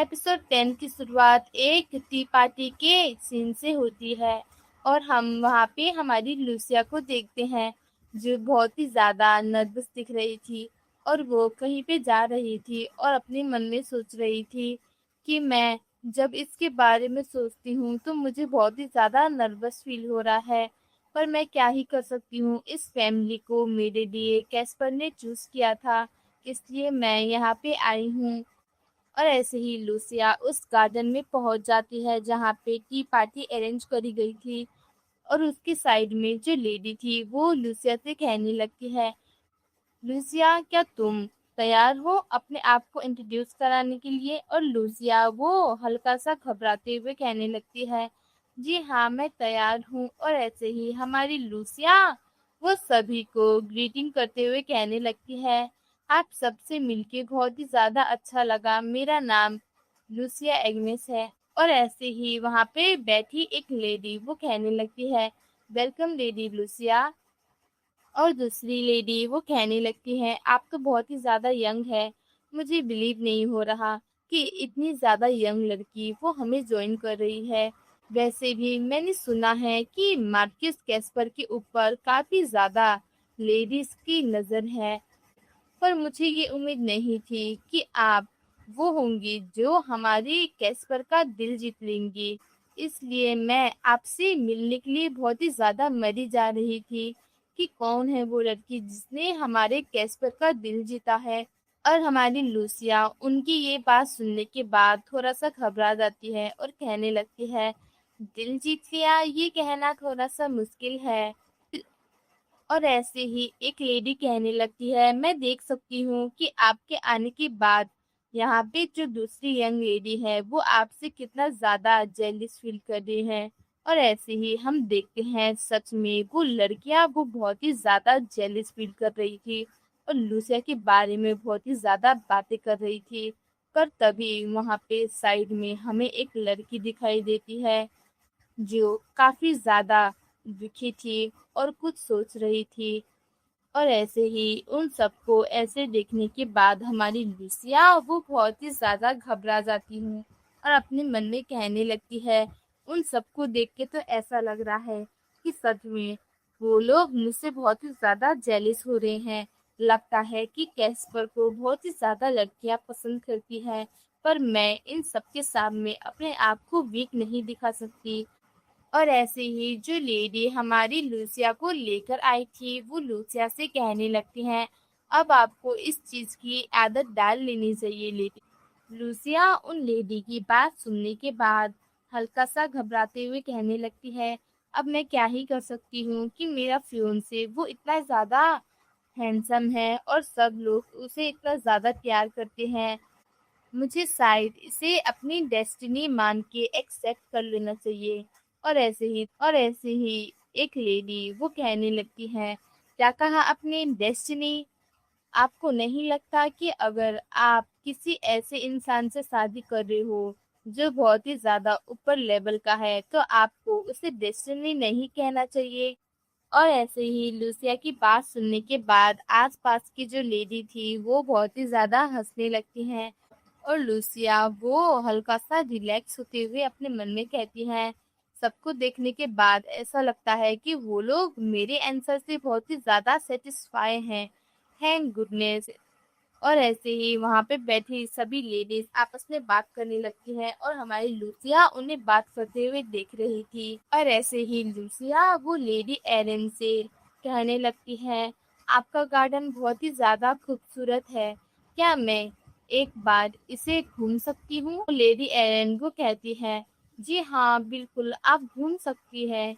Episode 10 की शुरुआत एक टी पार्टी के सीन से होती है और हम वहाँ पे हमारी लूसिया को देखते हैं जो बहुत ही ज़्यादा नर्वस दिख रही थी और वो कहीं पे जा रही थी और अपने मन में सोच रही थी कि मैं जब इसके बारे में सोचती हूँ तो मुझे बहुत ही ज़्यादा नर्वस फील हो रहा है। पर मैं क्या ही कर सकती हूँ, इस फैमिली को मेरे लिए कैस्पर ने चूज़ किया था, इसलिए मैं यहाँ पे आई हूँ। और ऐसे ही लूसिया उस गार्डन में पहुंच जाती है जहाँ पे टी पार्टी अरेंज करी गई थी और उसकी साइड में जो लेडी थी वो लूसिया से कहने लगती है, लूसिया क्या तुम तैयार हो अपने आप को इंट्रोड्यूस कराने के लिए। और लूसिया वो हल्का सा घबराते हुए कहने लगती है, जी हाँ मैं तैयार हूँ। और ऐसे ही हमारी लूसिया वो सभी को ग्रीटिंग करते हुए कहने लगती है, आप सबसे मिलके बहुत ही ज्यादा अच्छा लगा, मेरा नाम लूसिया एग्नेस है। और ऐसे ही वहां पे बैठी एक लेडी वो कहने लगती है, वेलकम लेडी लूसिया। और दूसरी लेडी वो कहने लगती है, आप तो बहुत ही ज़्यादा यंग है, मुझे बिलीव नहीं हो रहा कि इतनी ज़्यादा यंग लड़की वो हमें ज्वाइन कर रही है। वैसे भी मैंने सुना है कि मार्किस कैस्पर के ऊपर काफ़ी ज़्यादा लेडीज़ की नज़र है, पर मुझे ये उम्मीद नहीं थी कि आप वो होंगी जो हमारी कैस्पर का दिल जीत लेंगी। इसलिए मैं आपसे मिलने के लिए बहुत ही ज़्यादा मरी जा रही थी कि कौन है वो लड़की जिसने हमारे कैस्पर का दिल जीता है। और हमारी लूसिया उनकी ये बात सुनने के बाद थोड़ा सा घबरा जाती है और कहने लगती है, दिल जीत लिया ये कहना थोड़ा सा मुश्किल है। और ऐसे ही एक लेडी कहने लगती है, मैं देख सकती हूँ कि आपके आने के बाद यहाँ पे जो दूसरी यंग लेडी है वो आपसे कितना ज्यादा जेलिस फील कर रही है। और ऐसे ही हम देखते हैं सच में वो लड़कियां वो बहुत ही ज्यादा जेलिस फील कर रही थी और लूसिया के बारे में बहुत ही ज्यादा बातें कर रही थी। पर तभी वहां पे साइड में हमें एक लड़की दिखाई देती है जो काफी ज्यादा दुखी थी और कुछ सोच रही थी। और ऐसे ही उन सबको ऐसे देखने के बाद हमारी लूसिया वो बहुत ही ज्यादा घबरा जाती हूँ और अपने मन में कहने लगती है, उन सबको देख के तो ऐसा लग रहा है कि सच में वो लोग मुझसे बहुत ही ज्यादा जेलिस हो रहे हैं। लगता है कि कैस्पर को बहुत ही ज्यादा लड़कियां पसंद करती है, पर मैं इन सबके सामने अपने आप को वीक नहीं दिखा सकती। और ऐसे ही जो लेडी हमारी लूसिया को लेकर आई थी वो लूसिया से कहने लगती हैं, अब आपको इस चीज की आदत डाल लेनी चाहिए लेडी। लूसिया उन लेडी की बात सुनने के बाद हल्का सा घबराते हुए कहने लगती है, अब मैं क्या ही कर सकती हूँ कि मेरा फियोंसे वो इतना ज्यादा हैंडसम है और सब लोग उसे इतना ज्यादा प्यार करते हैं, मुझे शायद इसे अपनी डेस्टिनी मान के एक्सेप्ट कर लेना चाहिए। और ऐसे ही एक लेडी वो कहने लगती है, क्या कहा अपनी डेस्टिनी? आपको नहीं लगता कि अगर आप किसी ऐसे इंसान से शादी कर रहे हो जो बहुत ही ज्यादा ऊपर लेवल का है तो आपको उसे डेस्टिनी नहीं कहना चाहिए? और ऐसे ही लूसिया की बात सुनने के बाद आसपास की जो लेडी थी वो बहुत ही ज्यादा हंसने लगती हैं और लूसिया वो हल्का सा रिलैक्स होते हुए अपने मन में कहती हैं, सबको देखने के बाद ऐसा लगता है कि वो लोग मेरे आंसर से बहुत ही ज्यादा सेटिस्फाई हैं, थैंक गुडनेस। और ऐसे ही वहां पे बैठी सभी लेडीज आपस में बात करने लगती हैं और हमारी लूसिया उन्हें बात करते हुए देख रही थी। और ऐसे ही लूसिया वो लेडी एरन से कहने लगती है, आपका गार्डन बहुत ही ज्यादा खूबसूरत है, क्या मैं एक बार इसे घूम सकती हूँ? लेडी एरन वो कहती है, जी हाँ बिल्कुल आप घूम सकती है।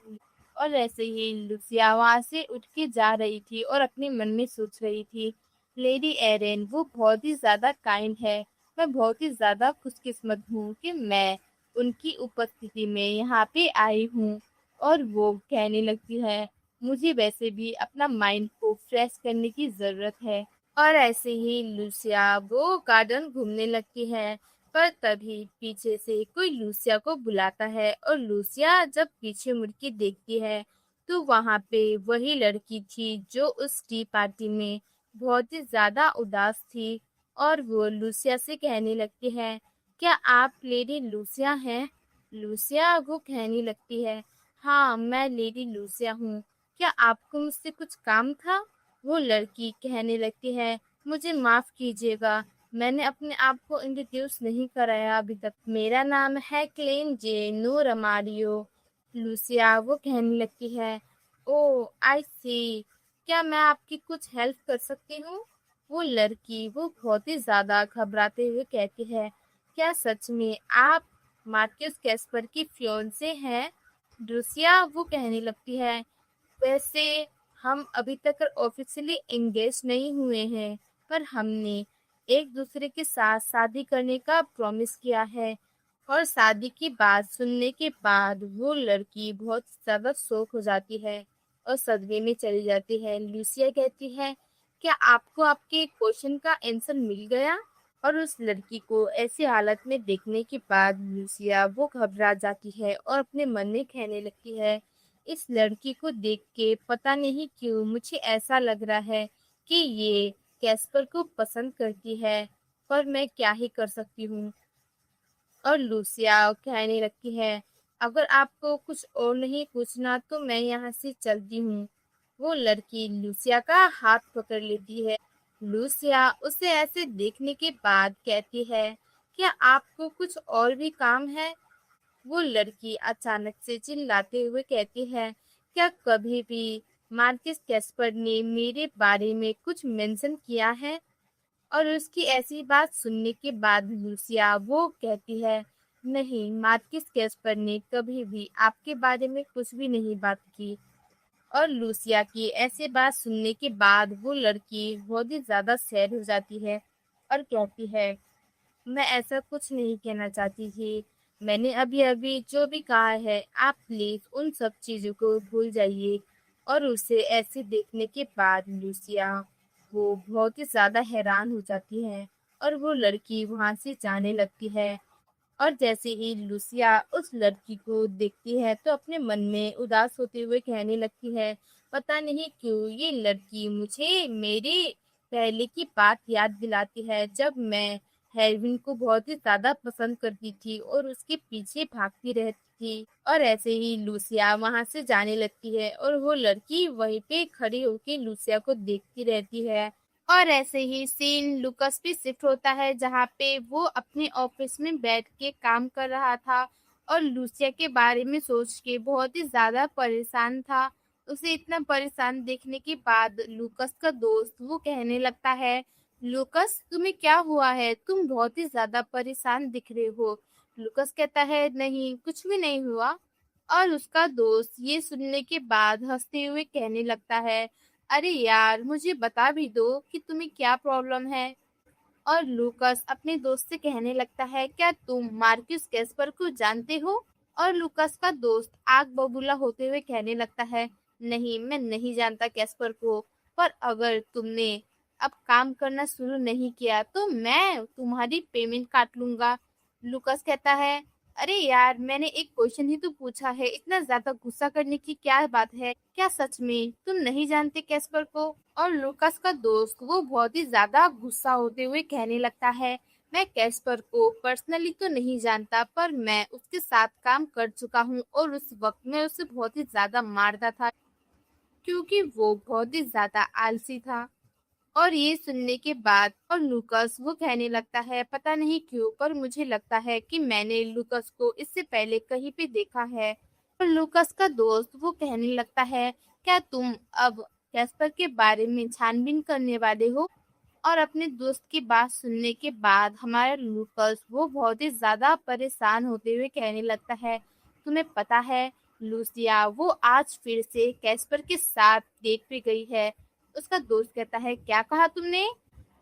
और ऐसे ही लुसिया वहां से उठ के जा रही थी और अपने मन में सोच रही थी, लेडी एरन वो बहुत ही ज्यादा काइंड है, मैं बहुत ही ज्यादा खुशकिस्मत हूँ कि मैं उनकी उपस्थिति में यहाँ पे आई हूँ। और वो कहने लगती है, मुझे वैसे भी अपना माइंड को फ्रेश करने की जरूरत है। और ऐसे ही लूसिया वो गार्डन घूमने लगती है, पर तभी पीछे से कोई लूसिया को बुलाता है और लूसिया जब पीछे मुड़ के देखती है तो वहां पे वही लड़की थी जो उस टी पार्टी में बहुत ही ज्यादा उदास थी। और वो लूसिया से कहने लगती है, क्या आप लेडी लूसिया हैं? लूसिया वो कहने लगती है, हाँ मैं लेडी लूसिया हूँ। क्या आपको मुझसे कुछ काम था? वो लड़की कहने लगती है, मुझे माफ कीजिएगा, मैंने अपने आप को इंट्रोड्यूस नहीं कराया अभी तक। मेरा नाम है क्लेन जे नो रमारियो। लूसिया वो कहने लगती है, ओ आई सी, क्या मैं आपकी कुछ हेल्प कर सकती हूँ? वो लड़की वो बहुत ही ज्यादा घबराते हुए कहती है, क्या सच में आप मार्क्यूस कैस्पर की फियोंसे हैं? लूसिया वो कहने लगती है, वैसे हम अभी तक ऑफिशियली एंगेज नहीं हुए हैं, पर हमने एक दूसरे के साथ शादी करने का प्रॉमिस किया है। और शादी की बात सुनने के बाद वो लड़की बहुत ज्यादा शॉक हो जाती है और सदमे में चली जाती है। लूसिया कहती है, क्या आपको आपके क्वेश्चन का आंसर मिल गया? और उस लड़की को ऐसी हालत में देखने के बाद लूसिया वो घबरा जाती है और अपने मन में कहने लगती है, इस लड़की को देख के पता नहीं क्यों मुझे ऐसा लग रहा है कि ये कैस्पर को पसंद करती है, पर मैं क्या ही कर सकती हूँ। और लूसिया कहने लगती है, अगर आपको कुछ और नहीं पूछना तो मैं यहाँ से चलती हूँ। वो लड़की लूसिया का हाथ पकड़ लेती है। लूसिया उसे ऐसे देखने के बाद कहती है, क्या आपको कुछ और भी काम है? वो लड़की अचानक से चिल्लाते हुए कहती है, क्या कभी भी मार्किस कैस्पर ने मेरे बारे में कुछ मेंशन किया है? और उसकी ऐसी बात सुनने के बाद लूसिया वो कहती है, नहीं, मार्किस कैस्पर ने कभी भी आपके बारे में कुछ भी नहीं बात की। और लूसिया की ऐसी बात सुनने के बाद वो लड़की बहुत ही ज्यादा सैड हो जाती है और कहती है, मैं ऐसा कुछ नहीं कहना चाहती थी। मैंने अभी-अभी जो भी कहा है, आप प्लीज़ उन सब चीज़ों को भूल जाइए। और उसे ऐसे देखने के बाद लूसिया वो बहुत ही ज़्यादा हैरान हो जाती है और वो लड़की वहाँ से जाने लगती है। और जैसे ही लूसिया उस लड़की को देखती है तो अपने मन में उदास होते हुए कहने लगती है, पता नहीं क्यों ये लड़की मुझे मेरी पहले की बात याद दिलाती है, जब मैं हेरविन को बहुत ही ज्यादा पसंद करती थी और उसके पीछे भागती रहती थी। और ऐसे ही लूसिया वहां से जाने लगती है और वो लड़की वहीं पे खड़ी होकर लूसिया को देखती रहती है। और ऐसे ही सीन लुकस पे शिफ्ट होता है, जहाँ पे वो अपने ऑफिस में बैठ के काम कर रहा था और लूसिया के बारे में सोच के बहुत ही ज्यादा परेशान था। उसे इतना परेशान देखने के बाद लुकस का दोस्त वो कहने लगता है, लुकस तुम्हें क्या हुआ है, तुम बहुत ही ज्यादा परेशान दिख रहे हो। लुकस कहता है, नहीं कुछ भी नहीं हुआ। और उसका दोस्त ये सुनने के बाद हंसते हुए कहने लगता है, अरे यार मुझे बता भी दो कि तुम्हें क्या प्रॉब्लम है। और लूकस अपने दोस्त से कहने लगता है, क्या तुम मार्क्यूस कैस्पर को जानते हो? और लूकस का दोस्त आग बबूला होते हुए कहने लगता है, नहीं मैं नहीं जानता कैस्पर को, पर अगर तुमने अब काम करना शुरू नहीं किया तो मैं तुम्हारी पेमेंट काट लूंगा। लूकस कहता है, अरे यार मैंने एक क्वेश्चन ही तो पूछा है, इतना ज्यादा गुस्सा करने की क्या बात है? क्या सच में तुम नहीं जानते कैस्पर को? और लूकास का दोस्त वो बहुत ही ज्यादा गुस्सा होते हुए कहने लगता है, मैं कैस्पर को पर्सनली तो नहीं जानता, पर मैं उसके साथ काम कर चुका हूँ और उस वक्त मैं उसे बहुत ही ज्यादा मारता था क्योंकि वो बहुत ही ज्यादा आलसी था। और ये सुनने के बाद और लूकास वो कहने लगता है, पता नहीं क्यों पर मुझे लगता है कि मैंने लूकास को इससे पहले कहीं पे देखा है। और लूकास का दोस्त वो कहने लगता है, क्या तुम अब कैस्पर के बारे में छानबीन करने वाले हो? और अपने दोस्त की बात सुनने के बाद हमारा लूकस वो बहुत ही ज्यादा परेशान होते हुए कहने लगता है, तुम्हें पता है लूसिया वो आज फिर से कैस्पर के साथ डेट पे गई है। उसका दोस्त कहता है, क्या कहा तुमने?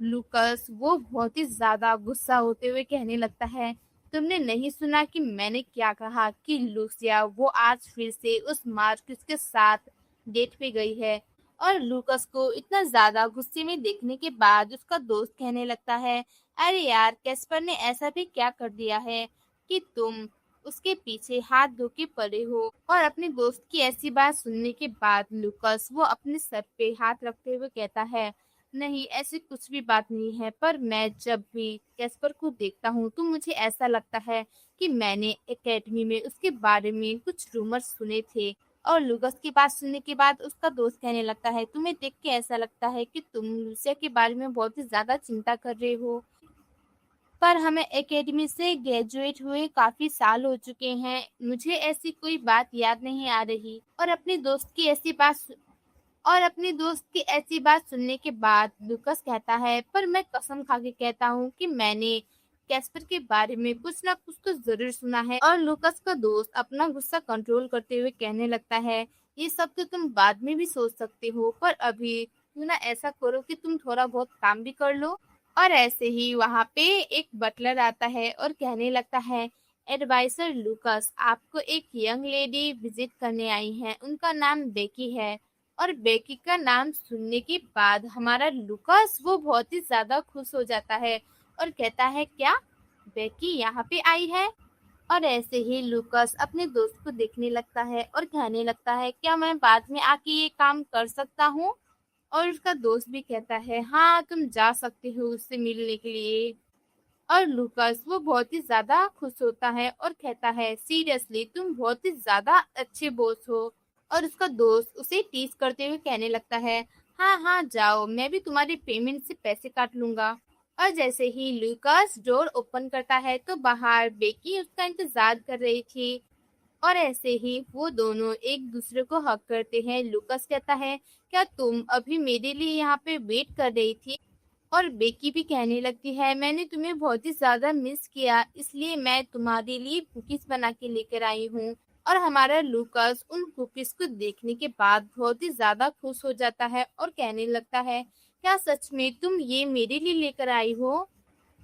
लूकस वो बहुत ही ज्यादा गुस्सा होते हुए कहने लगता है, तुमने नहीं सुना कि मैंने क्या कहा कि लूसिया वो आज फिर से उस मार्कस के साथ डेट पे गई है। और लूकस को इतना ज्यादा गुस्से में देखने के बाद उसका दोस्त कहने लगता है, अरे यार कैस्पर ने ऐसा भी क्या कर दिया है कि तुम उसके पीछे हाथ धो के पड़े हो? और अपने दोस्त की ऐसी बात सुनने के बाद लूकस वो अपने सर पे हाथ रखते हुए कहता है, नहीं, ऐसी कुछ भी बात नहीं है, पर मैं जब भी कैस्पर को देखता हूँ तो मुझे ऐसा लगता है कि मैंने एकेडमी में उसके बारे में कुछ रूमर्स सुने थे। और लूकास की बात सुनने के बाद उसका दोस्त कहने लगता है, तुम्हें देख के ऐसा लगता है कि तुम लूसिया के बारे में बहुत ही ज़्यादा चिंता कर रहे हो। पर हमें एकेडमी से ग्रेजुएट हुए काफ़ी साल हो चुके हैं, मुझे ऐसी कोई बात याद नहीं आ रही। और अपने दोस्त की ऐसी बात सुनने के बाद लूकास कहता है, पर मैं कसम खा के कहता हूँ कि मैंने कैस्पर के बारे में कुछ ना कुछ तो जरूर सुना है। और लूकास का दोस्त अपना गुस्सा कंट्रोल करते हुए कहने लगता है, ये सब तो तुम बाद में भी सोच सकते हो, पर अभी क्यों ना ऐसा करो कि तुम थोड़ा बहुत काम भी कर लो। और ऐसे ही वहां पे एक बटलर आता है और कहने लगता है, एडवाइजर लूकास, आपको एक यंग लेडी विजिट करने आई है, उनका नाम बेकी है। और बेकी का नाम सुनने के बाद हमारा लूकास वो बहुत ही ज्यादा खुश हो जाता है और कहता है, क्या बेकी यहाँ पे आई है? और ऐसे ही लूकास अपने दोस्त को देखने लगता है और कहने लगता है, क्या मैं बाद में आके ये काम कर सकता हूँ? और उसका दोस्त भी कहता है, हाँ तुम जा सकते हो उससे मिलने के लिए। और लूकास वो बहुत ही ज्यादा खुश होता है और कहता है, सीरियसली तुम बहुत ही ज्यादा अच्छे बॉस हो। और उसका दोस्त उसे टीज करते हुए कहने लगता है, हाँ हाँ जाओ, मैं भी तुम्हारे पेमेंट से पैसे काट लूंगा। और जैसे ही लूकास डोर ओपन करता है तो बाहर बेकी उसका इंतजार कर रही थी। और ऐसे ही वो दोनों एक दूसरे को हक करते हैं। लूकास कहता है, क्या तुम अभी मेरे लिए यहाँ पे वेट कर रही थी? और बेकी भी कहने लगती है, मैंने तुम्हें बहुत ही ज्यादा मिस किया, इसलिए मैं तुम्हारे लिए कुकीज बना के लेकर आई हूँ। और हमारा लूकास उन कुकीज को देखने के बाद बहुत ही ज्यादा खुश हो जाता है और कहने लगता है, क्या सच में तुम ये मेरे लिए लेकर आई हो?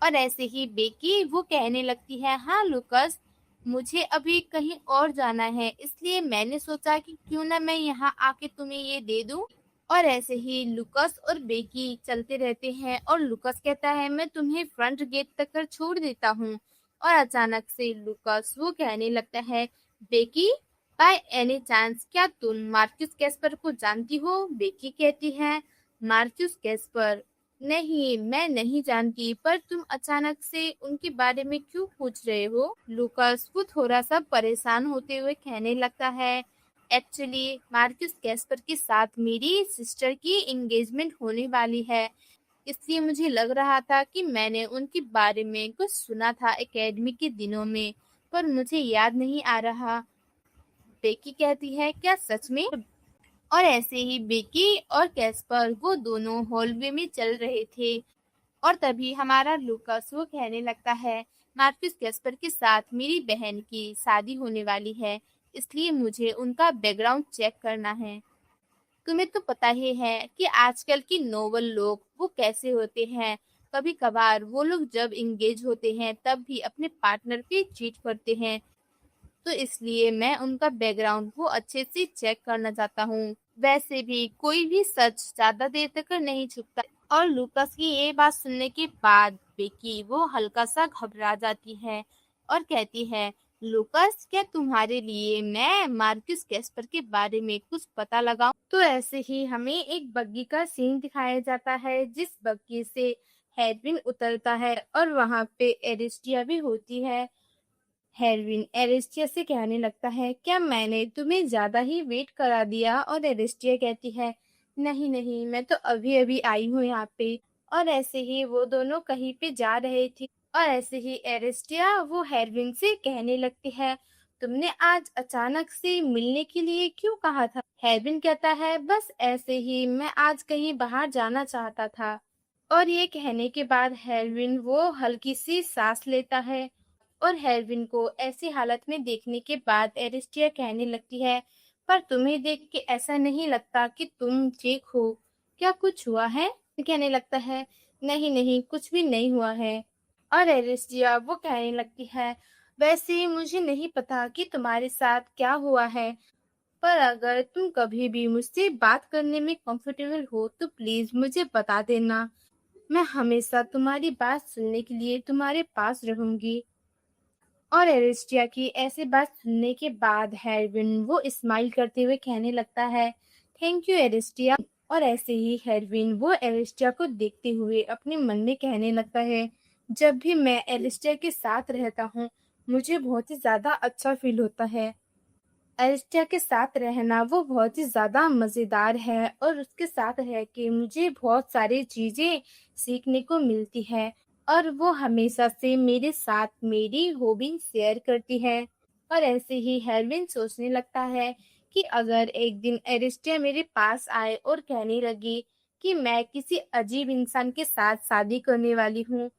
और ऐसे ही बेकी वो कहने लगती है, हाँ लूकास, मुझे अभी कहीं और जाना है, इसलिए मैंने सोचा कि क्यों ना मैं यहाँ आके तुम्हें ये दे दूं। और ऐसे ही लूकास और बेकी चलते रहते हैं और लूकास कहता है, मैं तुम्हें फ्रंट गेट तक कर छोड़ देता हूँ। और अचानक से लूकास वो कहने लगता है, बेकी, बाय एनी चांस क्या तुम मार्क्यूस कैस्पर को जानती हो? बेकी कहती है, मार्क्यूस कैस्पर? नहीं, मैं नहीं जानती, पर तुम अचानक से उनके बारे में क्यों पूछ रहे हो? लूकास वो थोड़ा सा परेशान होते हुए कहने लगता है, एक्चुअली मार्क्यूस कैस्पर के साथ मेरी सिस्टर की एंगेजमेंट होने वाली है, इसलिए मुझे लग रहा था कि मैंने उनके बारे में कुछ सुना था एकेडमी के दिनों में, पर मुझे याद नहीं आ रहा। बेकी कहती है, क्या सच में? और ऐसे ही बेकी और कैस्पर वो दोनों हॉलवे में चल रहे थे और तभी हमारा लूकास वो कहने लगता है, मार्क्यूस कैस्पर के साथ मेरी बहन की शादी होने वाली है, इसलिए मुझे उनका बैकग्राउंड चेक करना है। तुम्हें तो पता ही है कि आजकल की नोबल लोग वो कैसे होते हैं, कभी कभार वो लोग जब इंगेज होते हैं तब भी अपने पार्टनर पे चीट करते हैं, तो इसलिए मैं उनका बैकग्राउंड वो अच्छे से चेक करना चाहता हूँ। वैसे भी कोई भी सच ज्यादा देर तक नहीं छुपता। और लूकास की ये बात सुनने के बाद बेकी वो हल्का सा घबरा जाती है और कहती है, लूकास, क्या तुम्हारे लिए मैं मार्क्यूस कैस्पर के बारे में कुछ पता लगाऊं? तो ऐसे ही हमें एक बग्गी का सीन दिखाया जाता है, जिस बग्गी से हेडविन उतरता है और वहां पे एरिस्टिया भी होती है। हेरविन एरिस्टिया से कहने लगता है, क्या मैंने तुम्हें ज्यादा ही वेट करा दिया? और एरिस्टिया कहती है, नहीं नहीं, मैं तो अभी अभी आई हूँ यहाँ पे। और ऐसे ही वो दोनों कहीं पे जा रहे थे और ऐसे ही एरिस्टिया वो हेरविन से कहने लगती है, तुमने आज अचानक से मिलने के लिए क्यों कहा था? हेरविन कहता है, बस ऐसे ही, मैं आज कहीं बाहर जाना चाहता था। और ये कहने के बाद हेरविन वो हल्की सी सांस लेता है। और हेरविन को ऐसी हालत में देखने के बाद एरिस्टिया कहने लगती है, पर तुम्हें देख के ऐसा नहीं लगता कि तुम ठीक हो, क्या कुछ हुआ है? कहने लगता है, नहीं नहीं, कुछ भी नहीं हुआ है। और एरिस्टिया वो कहने लगती है, वैसे मुझे नहीं पता कि तुम्हारे साथ क्या हुआ है, पर अगर तुम कभी भी मुझसे बात करने में कंफर्टेबल हो तो प्लीज मुझे बता देना, मैं हमेशा तुम्हारी बात सुनने के लिए तुम्हारे पास रहूंगी। और एरिस्टिया की ऐसी बात सुनने के बाद हेरविन वो स्माइल करते हुए कहने लगता है, थैंक यू एरिस्टिया, और ऐसे ही हेरविन वो एलिस्टिया को देखते हुए अपने मन में कहने लगता है, जब भी मैं एलिस्टिया के साथ रहता हूँ मुझे बहुत ही ज़्यादा अच्छा फील होता है। एलिस्टिया के साथ रहना वो बहुत ही ज़्यादा मज़ेदार है और उसके साथ रह के मुझे बहुत सारी चीज़ें सीखने को मिलती है और वो हमेशा से मेरे साथ मेरी हॉबी शेयर करती है। और ऐसे ही हेरविन सोचने लगता है कि अगर एक दिन एलिस्टिया मेरे पास आए और कहने लगी कि मैं किसी अजीब इंसान के साथ शादी करने वाली हूँ,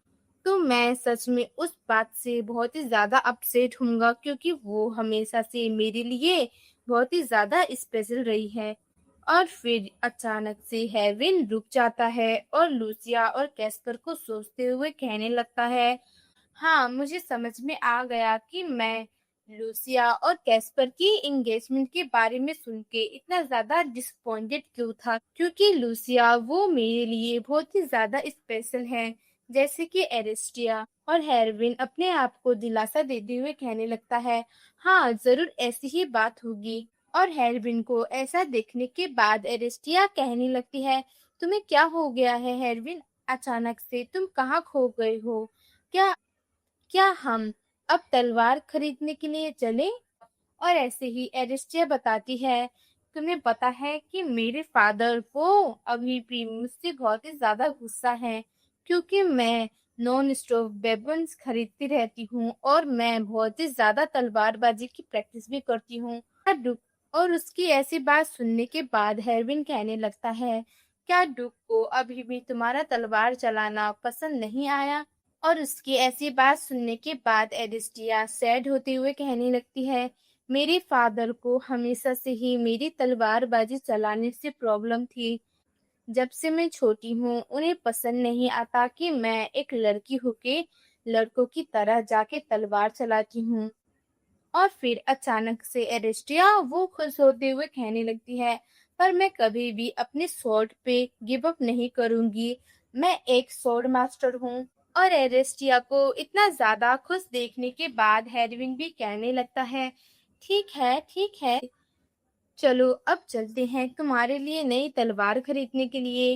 तो मैं सच में उस बात से बहुत ही ज़्यादा अपसेट होऊँगा क्योंकि वो हमेशा से मेरे लिए बहुत ही ज़्यादा स्पेशल रही है। और फिर अचानक से हेविन रुक जाता है और लूसिया और कैस्पर को सोचते हुए कहने लगता है, हाँ, मुझे समझ में आ गया कि मैं लूसिया और कैस्पर की एंगेजमेंट के बारे में सुन के इतना ज़्यादा डिसअपॉइंटेड क्यों था, क्योंकि लूसिया वो मेरे लिए बहुत ही ज़्यादा स्पेशल है, जैसे कि एरिस्टिया। और हेरविन अपने आप को दिलासा देते हुए कहने लगता है, हाँ, ज़रूर ऐसी ही बात होगी। और हेरविन को ऐसा देखने के बाद एरिस्टिया कहने लगती है, तुम्हें क्या हो गया है हेरविन? अचानक से तुम कहाँ खो गए हो? क्या क्या हम अब तलवार खरीदने के लिए चलें? और ऐसे ही एरिस्टिया बताती है, तुम्हें पता है कि मेरे फादर वो अभी भी मुझसे बहुत ही ज़्यादा गुस्सा है क्योंकि मैं नॉन स्टॉप वेपन्स खरीदती रहती हूँ और मैं बहुत ही ज़्यादा तलवारबाजी की प्रैक्टिस भी करती हूँ। और उसकी ऐसी बात सुनने के बाद हेरविन कहने लगता है, क्या डुक को अभी भी तुम्हारा तलवार चलाना पसंद नहीं आया? और उसकी ऐसी बात सुनने के बाद एरिस्टिया सैड होते हुए कहने लगती है, मेरे फादर को हमेशा से ही मेरी तलवारबाजी चलाने से प्रॉब्लम थी। जब से मैं छोटी हूँ उन्हें पसंद नहीं आता कि मैं एक लड़की होके लड़कों की तरह जाके तलवार चलाती हूँ। और फिर अचानक से एरिस्टिया वो खुश होते हुए कहने लगती है, पर मैं कभी भी अपने स्वॉर्ड पे गिव अप नहीं करूंगी, मैं एक स्वॉर्ड मास्टर हूँ। और एरिस्टिया को इतना ज्यादा खुश देखने के बाद हेरविन भी कहने लगता है, ठीक है, चलो अब चलते हैं तुम्हारे लिए नई तलवार खरीदने के लिए।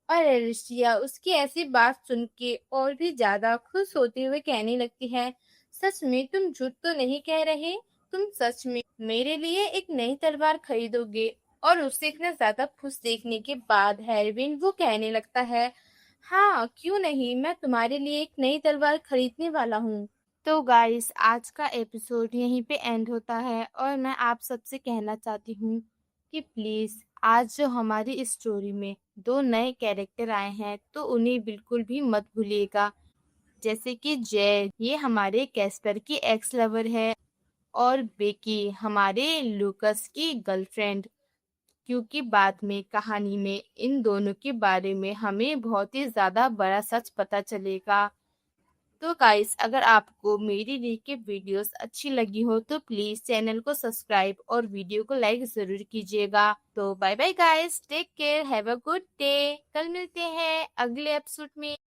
और एलिसिया उसकी ऐसी बात सुन के और भी ज्यादा खुश होते हुए कहने लगती है, सच में तुम झूठ तो नहीं कह रहे, तुम सच में मेरे लिए एक नई तलवार खरीदोगे? और उसे इतना ज्यादा खुश देखने के बाद हेरविन वो कहने लगता है, हाँ, क्यों नहीं, मैं तुम्हारे लिए एक नई तलवार खरीदने वाला हूँ। तो गाइस आज का एपिसोड यहीं पे एंड होता है और मैं आप सबसे कहना चाहती हूँ कि प्लीज़ आज जो हमारी इस स्टोरी में दो नए कैरेक्टर आए हैं तो उन्हें बिल्कुल भी मत भूलिएगा। जैसे कि जय ये हमारे कैस्पर की एक्स लवर है और बेकी हमारे लूकस की गर्लफ्रेंड, क्योंकि बाद में कहानी में इन दोनों के बारे में हमें बहुत ही ज़्यादा बड़ा सच पता चलेगा। तो गाइस अगर आपको मेरी रिकेप वीडियोस अच्छी लगी हो तो प्लीज चैनल को सब्सक्राइब और वीडियो को लाइक जरूर कीजिएगा। तो bye bye guys, take care, have a good day. कल मिलते हैं अगले एपिसोड में।